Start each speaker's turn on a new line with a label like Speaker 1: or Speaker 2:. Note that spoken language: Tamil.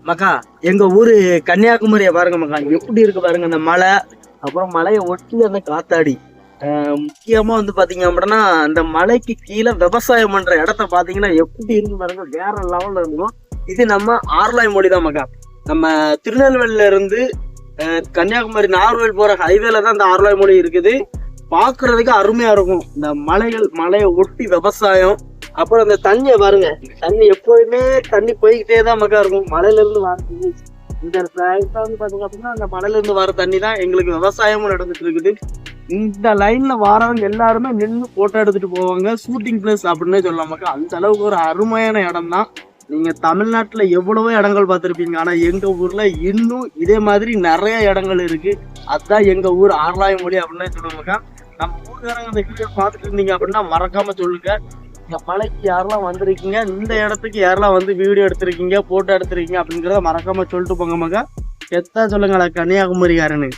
Speaker 1: மக்கா எங்க ஊரு கன்னியாகுமரியை பாருங்க மக்கா, எப்படி இருக்கு பாருங்க அந்த மலை. அப்புறம் மலையை ஒட்டி அந்த காத்தாடி. முக்கியமா வந்து பாத்தீங்க அப்படின்னா அந்த மலைக்கு கீழே விவசாயம் பண்ற இடத்த பாத்தீங்கன்னா எப்படி இருக்கு பாருங்க, வேற லெவல்ல இருக்கும். இது நம்ம ஆர்லாய் மொழி தான் மக்கா. நம்ம திருநெல்வேலியில இருந்து கன்னியாகுமரி நாகர்கோவில் போற ஹைவேல தான் இந்த ஆர்லாய் மொழி இருக்குது. பாக்குறதுக்கு அருமையா இருக்கும். இந்த மலையை ஒட்டி விவசாயம். அப்புறம் அந்த தண்ணியை பாருங்க, தண்ணி எப்போதுமே தண்ணி போய்கிட்டே தான் மக்கா இருக்கும். மலையில இருந்து வர தண்ணி இந்த வந்து பாத்தீங்க அப்படின்னா அந்த மலையில இருந்து வர தண்ணி தான் எங்களுக்கு விவசாயமும் நடந்துட்டு இருக்குது. இந்த லைன்ல வரவங்க எல்லாருமே நின்று போட்டோ எடுத்துட்டு போவாங்க. ஷூட்டிங் பிளேஸ் அப்படின்னே சொல்லலாம் மக்கா. அந்த அளவுக்கு ஒரு அருமையான இடம் தான். நீங்க தமிழ்நாட்டுல எவ்வளவோ இடங்கள் பார்த்துருப்பீங்க, ஆனா எங்க ஊர்ல இன்னும் இதே மாதிரி நிறைய இடங்கள் இருக்கு. அதுதான் எங்க ஊர் ஆர்லாய் மொழி அப்படின்னே சொல்லுவாங்க. நம்ம ஊருக்காரங்க அந்த வீடியோ பார்த்துட்டு இருந்தீங்க அப்படின்னா மறக்காம சொல்லுங்க. இந்த மலைக்கு யாரெல்லாம் வந்திருக்கீங்க, இந்த இடத்துக்கு யாரெல்லாம் வந்து வீடியோ எடுத்திருக்கீங்க, போட்டோ எடுத்திருக்கீங்க அப்படிங்கிறத மறக்காம சொல்லிட்டு போங்க மக்கா. எத்தா சொல்லுங்களா கன்னியாகுமரிக்காரனு.